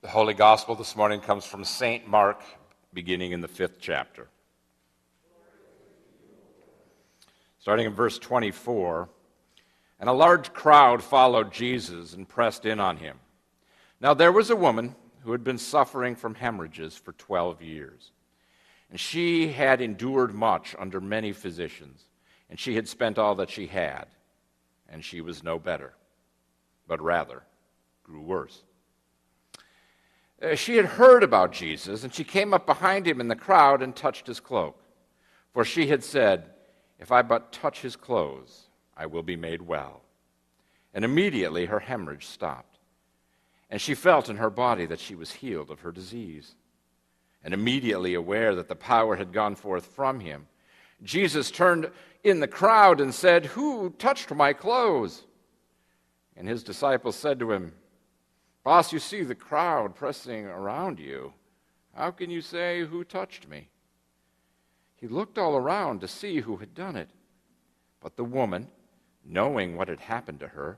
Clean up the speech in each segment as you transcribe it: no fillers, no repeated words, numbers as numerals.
The Holy Gospel this morning comes from St. Mark, beginning in the 5th chapter. Starting in verse 24, "And a large crowd followed Jesus and pressed in on him. Now there was a woman who had been suffering from hemorrhages for 12 years. And she had endured much under many physicians, and she had spent all that she had, and she was no better, but rather grew worse. She had heard about Jesus, and she came up behind him in the crowd and touched his cloak. For she had said, 'If I but touch his clothes, I will be made well.' And immediately her hemorrhage stopped. And she felt in her body that she was healed of her disease. And immediately aware that the power had gone forth from him, Jesus turned in the crowd and said, 'Who touched my clothes?' And his disciples said to him, 'Boss, you see the crowd pressing around you. How can you say, 'Who touched me?' He looked all around to see who had done it. But the woman, knowing what had happened to her,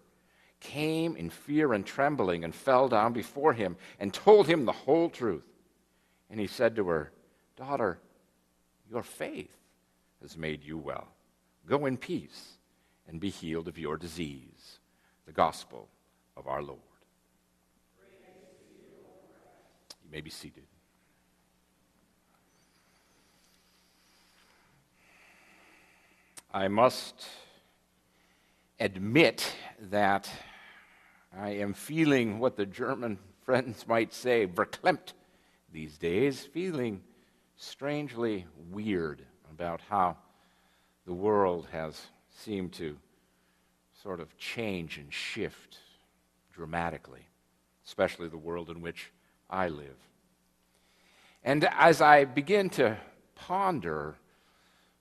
came in fear and trembling and fell down before him and told him the whole truth. And he said to her, 'Daughter, your faith has made you well. Go in peace and be healed of your disease.'" The gospel of our Lord. You may be seated. I must admit that I am feeling what the German friends might say, verklempt, these days, feeling strangely weird about how the world has seemed to sort of change and shift dramatically, especially the world in which I live. And as I begin to ponder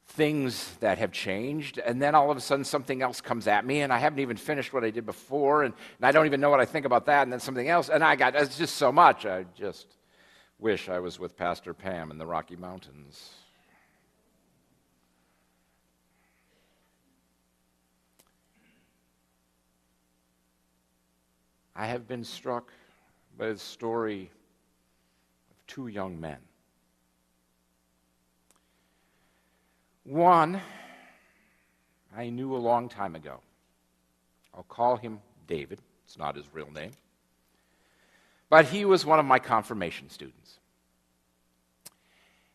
things that have changed, and then all of a sudden something else comes at me, and I haven't even finished what I did before, and I don't even know what I think about that, and then something else, and it's just so much. I just wish I was with Pastor Pam in the Rocky Mountains. I have been struck by the story of two young men. One I knew a long time ago. I'll call him David. It's not his real name. But he was one of my confirmation students.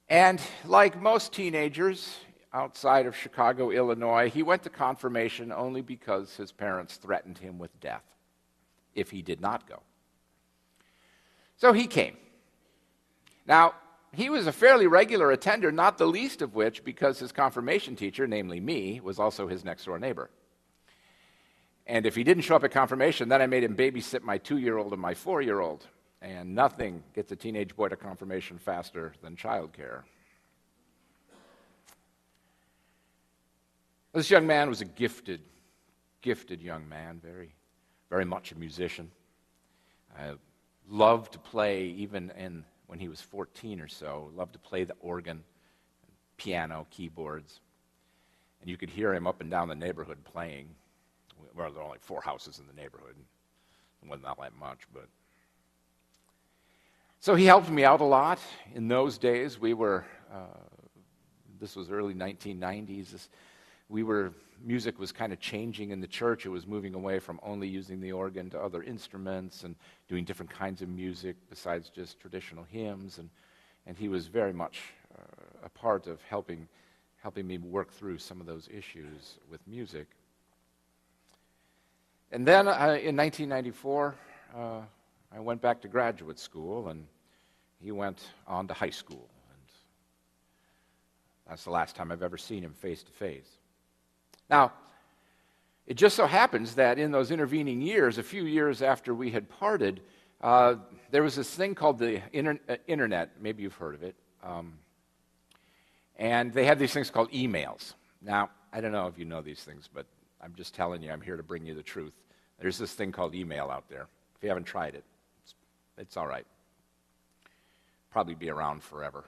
And like most teenagers outside of Chicago, Illinois, he went to confirmation only because his parents threatened him with death if he did not go. So he came. Now, he was a fairly regular attender, not the least of which because his confirmation teacher, namely me, was also his next-door neighbor. And if he didn't show up at confirmation, then I made him babysit my 2-year-old and my 4-year-old. And nothing gets a teenage boy to confirmation faster than childcare. This young man was a gifted young man, very much a musician. I loved to play, even when he was 14 or so, loved to play the organ, piano, keyboards. And you could hear him up and down the neighborhood playing. Well, there were only 4 houses in the neighborhood. It wasn't that much, but... So he helped me out a lot. In those days, we were, this was early 1990s, music was kind of changing in the church. It was moving away from only using the organ to other instruments and doing different kinds of music besides just traditional hymns. And he was very much a part of helping me work through some of those issues with music. And then in 1994, I went back to graduate school, and he went on to high school. And that's the last time I've ever seen him face to face. Now, it just so happens that in those intervening years, a few years after we had parted, there was this thing called the internet. Maybe you've heard of it. And they had these things called emails. Now, I don't know if you know these things, but I'm just telling you, I'm here to bring you the truth. There's this thing called email out there. If you haven't tried it, it's all right. Probably be around forever.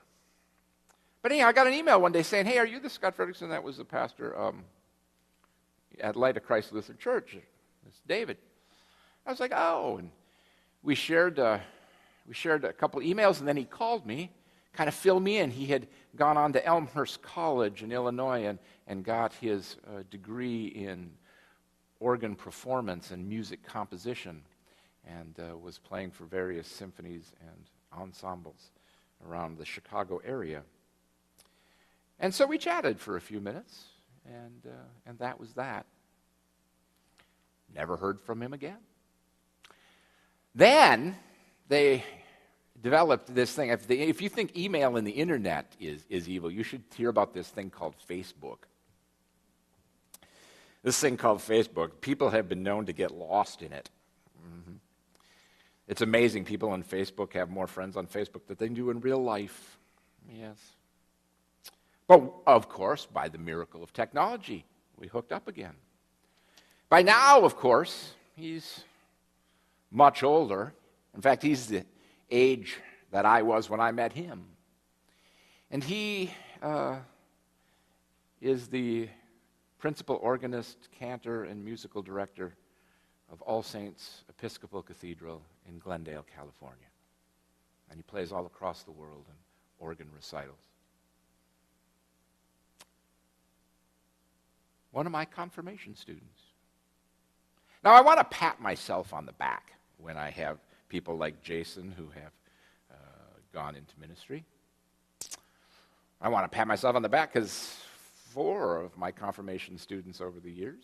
But anyhow, I got an email one day saying, "Hey, are you the Scott Frederickson that was the pastor at Light of Christ Lutheran Church?" It's David. I was like, "Oh." And we shared We shared a couple emails, and then he called me, kind of filled me in. He had gone on to Elmhurst College in Illinois and got his degree in organ performance and music composition, and was playing for various symphonies and ensembles around the Chicago area. And so we chatted for a few minutes, and that was that. Never heard from him again. Then they developed this thing. If you think email and the internet is evil, you should hear about this thing called Facebook. This thing called Facebook, people have been known to get lost in it. Mm-hmm. It's amazing. People on Facebook have more friends on Facebook than they do in real life. Yes. But, of course, by the miracle of technology, we hooked up again. By now, of course, he's much older. In fact, he's the age that I was when I met him. And he is the principal organist, cantor, and musical director of All Saints Episcopal Cathedral in Glendale, California. And he plays all across the world in organ recitals. One of my confirmation students. Now, I want to pat myself on the back when I have people like Jason who have gone into ministry. I want to pat myself on the back because 4 of my confirmation students over the years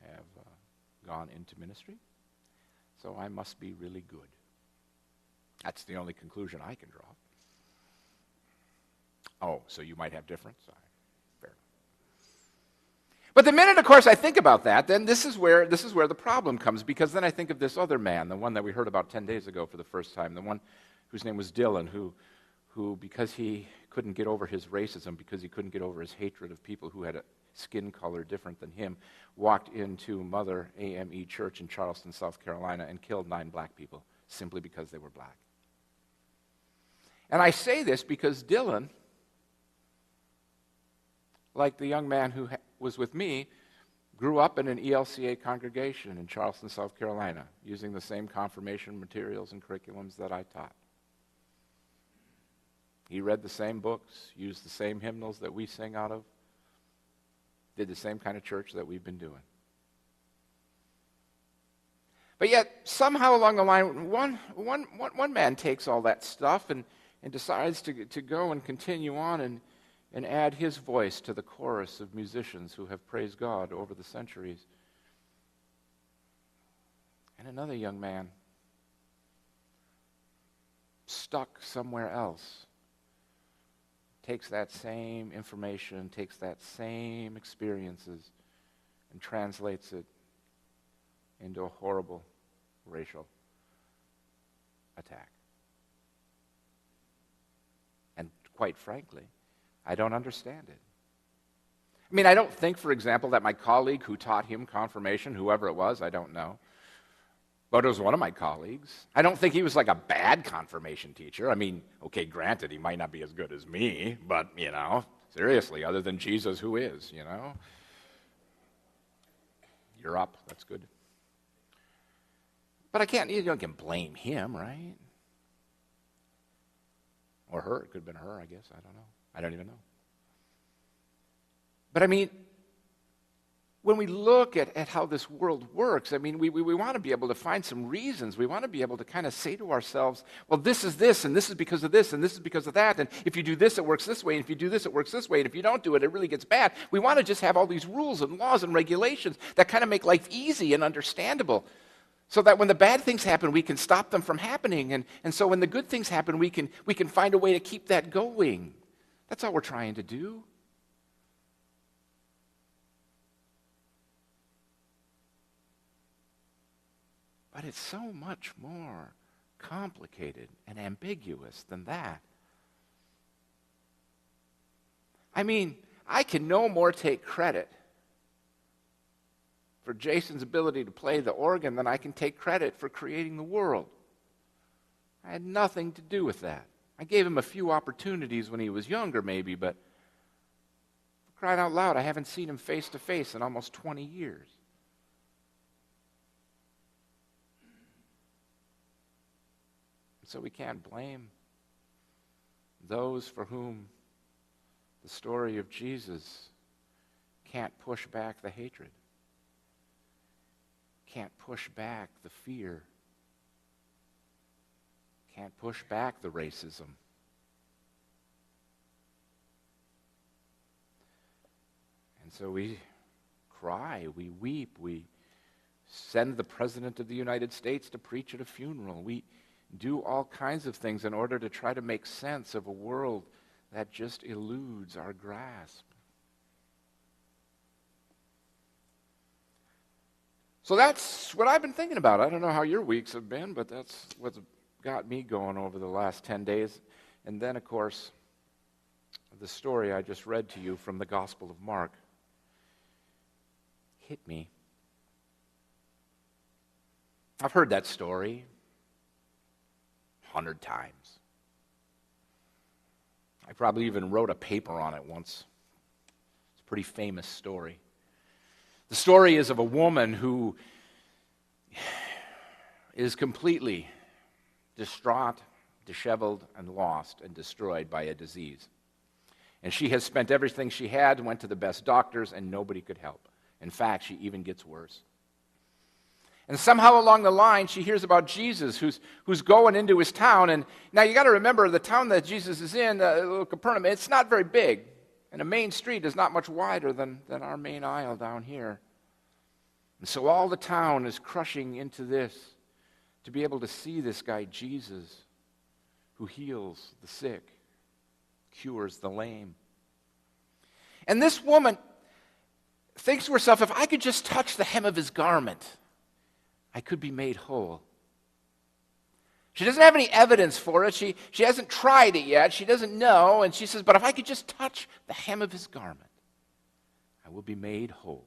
have gone into ministry. So I must be really good. That's the only conclusion I can draw. Oh, so you might have different? Sorry. Fair. But the minute, of course, I think about that, then this is where the problem comes, because then I think of this other man, the one that we heard about 10 days ago for the first time, the one whose name was Dylan, who because he couldn't get over his racism, because he couldn't get over his hatred of people who had a skin color different than him, walked into Mother AME Church in Charleston, South Carolina, and killed 9 black people simply because they were black. And I say this because Dylan, like the young man who was with me, grew up in an ELCA congregation in Charleston, South Carolina, using the same confirmation materials and curriculums that I taught. He read the same books, used the same hymnals that we sing out of, did the same kind of church that we've been doing. But yet, somehow along the line, one man takes all that stuff and decides to go and continue on and add his voice to the chorus of musicians who have praised God over the centuries. And another young man, stuck somewhere else, takes that same information, takes that same experiences, and translates it into a horrible racial attack. And quite frankly, I don't understand it. I mean, I don't think, for example, that my colleague who taught him confirmation, whoever it was, I don't know, but it was one of my colleagues. I don't think he was like a bad confirmation teacher. I mean, okay, granted, he might not be as good as me, but, seriously, other than Jesus, who is, You're up, that's good. But you can blame him, right? Or her, it could have been her, I guess, I don't know. I don't even know. But I mean, when we look at how this world works, I mean, we want to be able to find some reasons. We want to be able to kind of say to ourselves, well, this is this, and this is because of this, and this is because of that, and if you do this, it works this way, and if you do this, it works this way, and if you don't do it, it really gets bad. We want to just have all these rules and laws and regulations that kind of make life easy and understandable, so that when the bad things happen, we can stop them from happening, and so when the good things happen, we can find a way to keep that going. That's all we're trying to do. But it's so much more complicated and ambiguous than that. I mean, I can no more take credit for Jason's ability to play the organ than I can take credit for creating the world. I had nothing to do with that. I gave him a few opportunities when he was younger, maybe, but for crying out loud, I haven't seen him face to face in almost 20 years. So we can't blame those for whom the story of Jesus can't push back the hatred, can't push back the fear, can't push back the racism. And so we cry, we weep, we send the President of the United States to preach at a funeral. We do all kinds of things in order to try to make sense of a world that just eludes our grasp. So that's what I've been thinking about. I don't know how your weeks have been, but that's what's got me going over the last 10 days. And then, of course, the story I just read to you from the Gospel of Mark hit me. I've heard that story 100 times. I probably even wrote a paper on it once. It's a pretty famous story. The story is of a woman who is completely distraught, disheveled, and lost and destroyed by a disease. And she has spent everything she had, went to the best doctors, and nobody could help. In fact, she even gets worse. And somehow along the line, she hears about Jesus who's going into his town. And now you got to remember, the town that Jesus is in, little Capernaum, it's not very big. And a main street is not much wider than our main aisle down here. And so all the town is crushing into this to be able to see this guy, Jesus, who heals the sick, cures the lame. And this woman thinks to herself, if I could just touch the hem of his garment, I could be made whole. She doesn't have any evidence for it. She hasn't tried it yet. She doesn't know. And she says, but if I could just touch the hem of his garment, I will be made whole.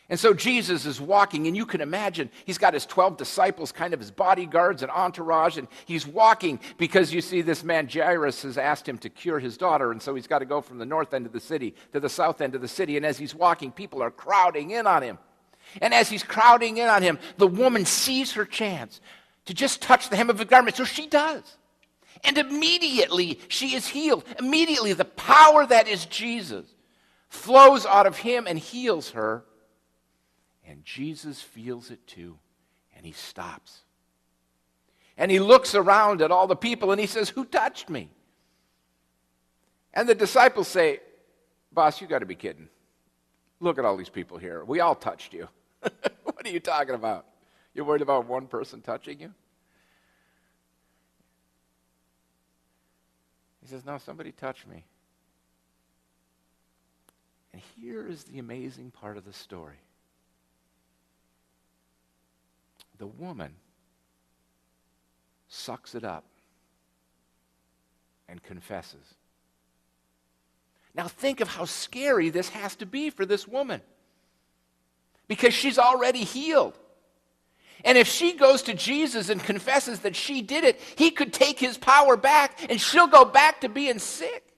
And so Jesus is walking, and you can imagine he's got his 12 disciples, kind of his bodyguards and entourage, and he's walking because you see this man Jairus has asked him to cure his daughter, and so he's got to go from the north end of the city to the south end of the city. And as he's walking, people are crowding in on him. And as he's crowding in on him, the woman sees her chance to just touch the hem of his garment. So she does. And immediately she is healed. Immediately the power that is Jesus flows out of him and heals her. And Jesus feels it too. And he stops. And he looks around at all the people and he says, who touched me? And the disciples say, boss, you got to be kidding. Look at all these people here. We all touched you. What are you talking about? You're worried about one person touching you? He says, no, somebody touched me. And here is the amazing part of the story. The woman sucks it up and confesses. Now think of how scary this has to be for this woman. Because she's already healed. And if she goes to Jesus and confesses that she did it, he could take his power back and she'll go back to being sick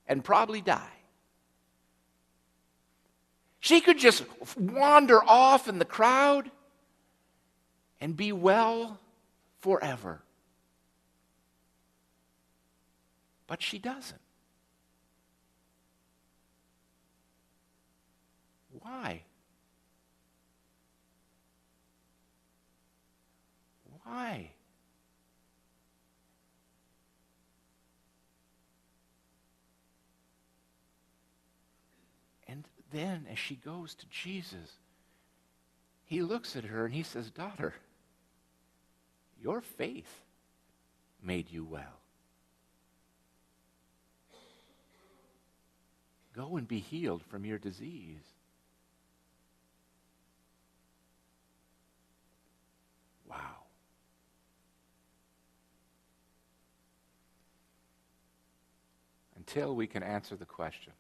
and probably die. She could just wander off in the crowd and be well forever. But she doesn't. Why? Why? And then as she goes to Jesus, he looks at her and he says, daughter, your faith made you well. Go and be healed from your disease. Wow. Until we can answer the question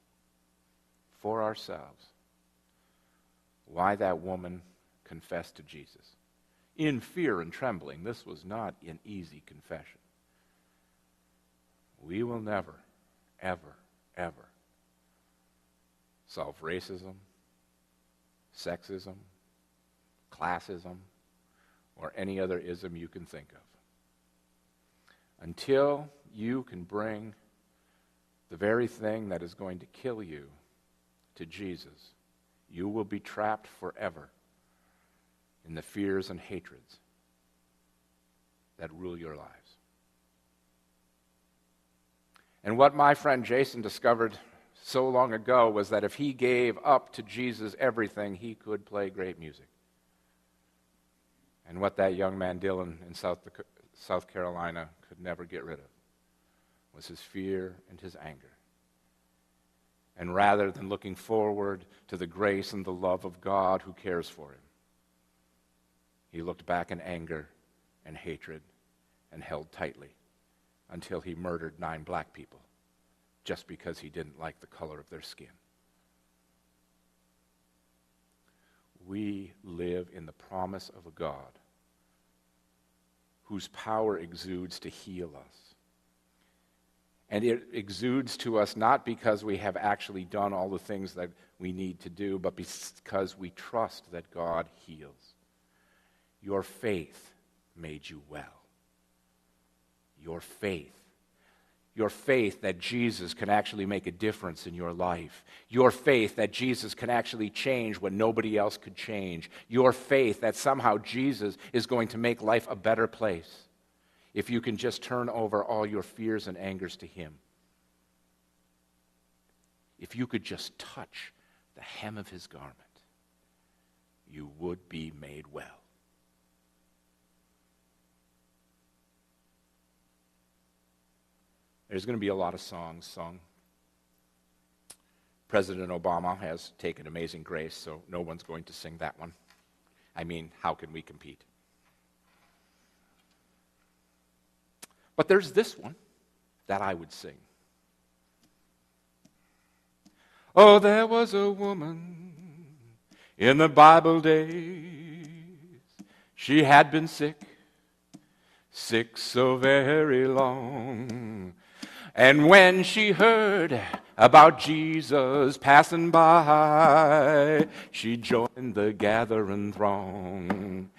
for ourselves, why that woman confessed to Jesus. In fear and trembling, this was not an easy confession. We will never, ever, ever solve racism, sexism, classism, or any other ism you can think of. Until you can bring the very thing that is going to kill you to Jesus, you will be trapped forever in the fears and hatreds that rule your lives. And what my friend Jason discovered so long ago was that if he gave up to Jesus everything, he could play great music. And what that young man Dylan in South Carolina could never get rid of was his fear and his anger. And rather than looking forward to the grace and the love of God who cares for him, he looked back in anger and hatred and held tightly until he murdered 9 black people just because he didn't like the color of their skin. We live in the promise of a God whose power exudes to heal us. And it exudes to us not because we have actually done all the things that we need to do, but because we trust that God heals. Your faith made you well. Your faith that Jesus can actually make a difference in your life. Your faith that Jesus can actually change what nobody else could change. Your faith that somehow Jesus is going to make life a better place if you can just turn over all your fears and angers to him. If you could just touch the hem of his garment, you would be made well. There's going to be a lot of songs sung. President Obama has taken Amazing Grace, so no one's going to sing that one. I mean, how can we compete? But there's this one that I would sing. Oh, there was a woman in the Bible days. She had been sick so very long. And when she heard about Jesus passing by, she joined the gathering throng.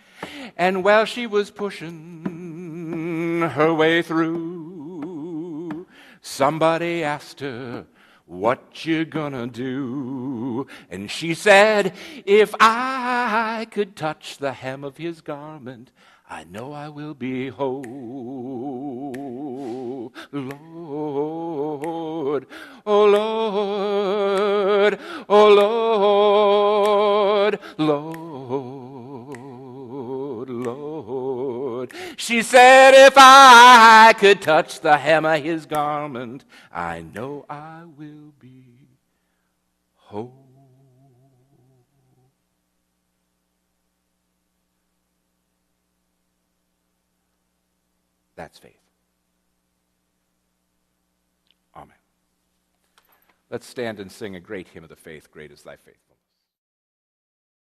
And while she was pushing her way through, somebody asked her, "What you gonna do?" And she said, "If I could touch the hem of his garment, I know I will be whole." Lord, oh Lord, oh Lord, Lord, Lord. She said, "If I could touch the hem of his garment, I know I will be whole." That's faith. Amen. Let's stand and sing a great hymn of the faith, Great is Thy Faithfulness.